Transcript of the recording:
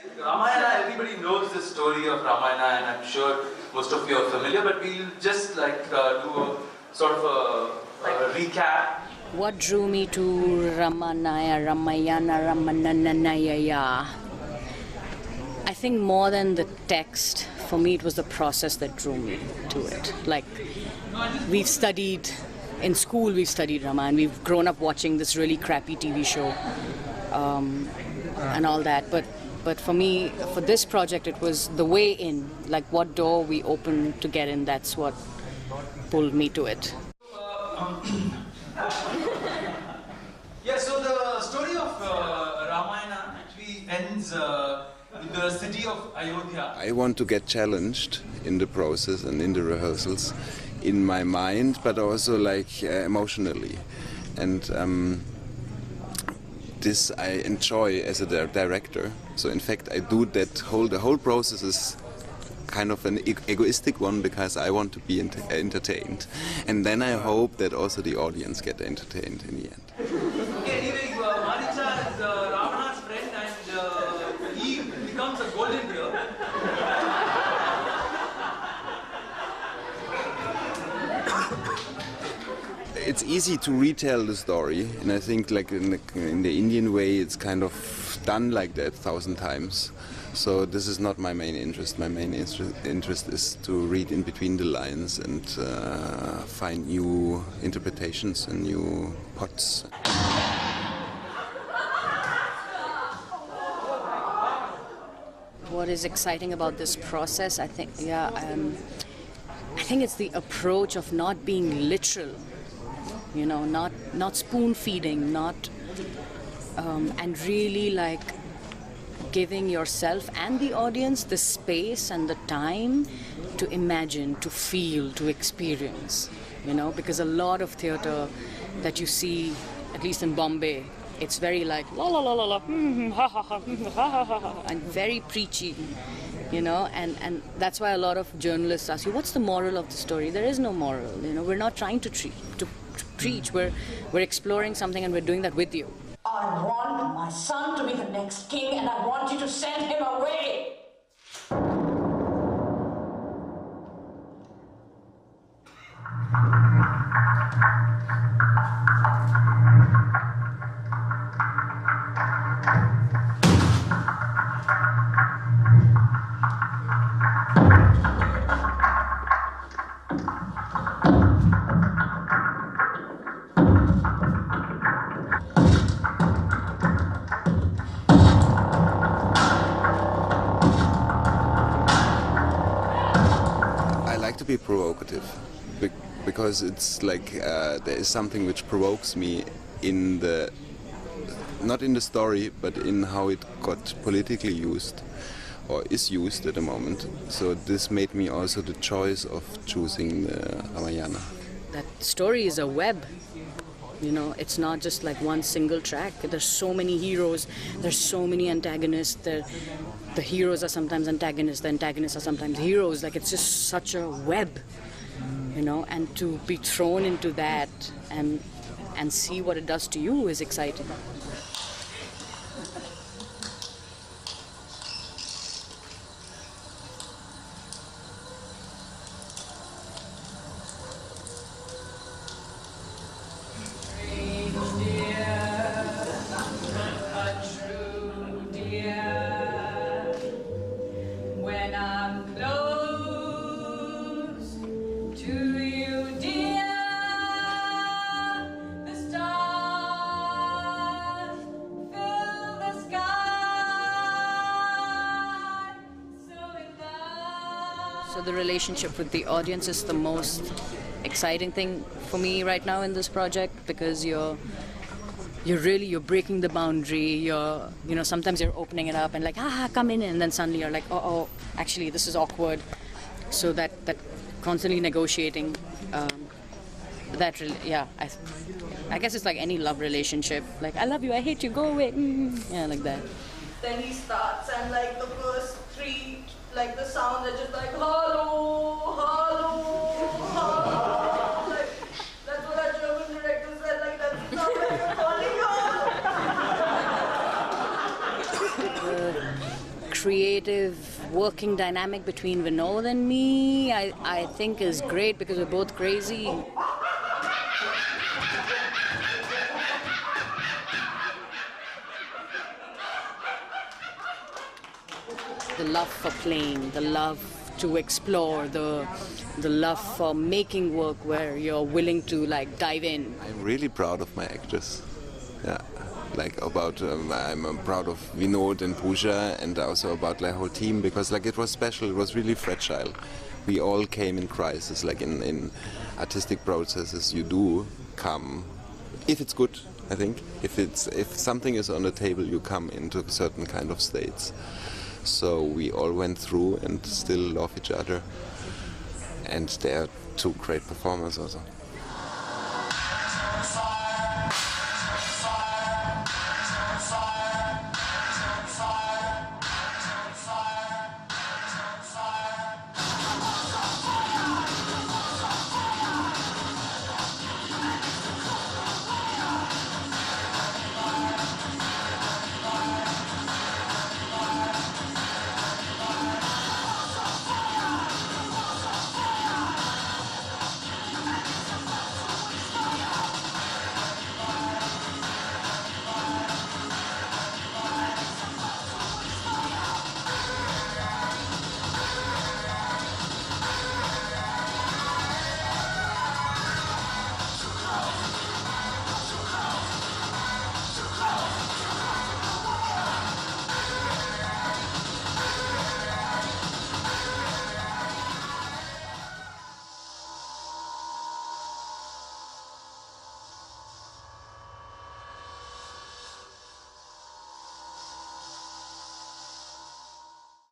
Ramayana, everybody knows the story of Ramayana, and I'm sure most of you are familiar, but we'll just do a sort of a recap. What drew me to Ramanaya, Ramanaya? I think more than the text, for me it was the process that drew me to it. Like, we've studied, in school we've studied Ramayana, we've grown up watching this really crappy TV show and all that, but for me, for this project, it was the way in, like what door we opened to get in, that's what pulled me to it. Yeah, so the story of Ramayana actually ends in the city of Ayodhya. I want to get challenged in the process and in the rehearsals, in my mind, but also like emotionally. And this I enjoy as a director. So in fact, I do that the whole process is kind of an egoistic one because I want to be entertained, and then I hope that also the audience get entertained in the end. Okay, anyway, Maricha is Ravana's friend, and he becomes a golden deer. It's easy to retell the story, and I think like in the Indian way, it's kind of done like that 1,000 times. So this is not my main interest. My main interest is to read in between the lines and find new interpretations and new pots. What is exciting about this process, I think, I think it's the approach of not being literal, you know, not spoon feeding, and really like giving yourself and the audience the space and the time to imagine, to feel, to experience, you know, because a lot of theatre that you see, at least in Bombay, it's very like la la la la la, ha ha ha, ha ha ha, and very preachy, you know, and that's why a lot of journalists ask you, what's the moral of the story? There is no moral, you know. We're not trying to preach. We're exploring something, and we're doing that with you. I want my son to be the next king, and I want you to send him away. Be provocative, because it's like there is something which provokes me in the, not in the story, but in how it got politically used or is used at the moment. So this made me also the choice of choosing the Ramayana. That story is a web. You know, it's not just like one single track. There's so many heroes, there's so many antagonists. The heroes are sometimes antagonists, the antagonists are sometimes heroes. Like, it's just such a web, you know, and to be thrown into that and see what it does to you is exciting. So the relationship with the audience is the most exciting thing for me right now in this project, because you're breaking the boundary. Sometimes you're opening it up and like, come in, and then suddenly you're like, oh, actually this is awkward. So that constantly negotiating, I guess it's like any love relationship. Like, I love you, I hate you, go away. Yeah, like that. Then he starts, and like the first three, like the sounds are just like hello, hello, hello. Like, that's what our German director said. Like, that's not like you're calling her. creative working dynamic between Vinod and me, I think is great because we're both crazy. The love for playing, the love to explore, the love for making work where you're willing to like dive in. I'm really proud of my actors. Yeah, like about I'm proud of Vinod and Pooja, and also about the whole team, because like it was special. It was really fragile. We all came in crisis. Like in artistic processes, you do come if it's good. I think if something is on the table, you come into certain kind of states. So we all went through and still love each other. And they are two great performers also.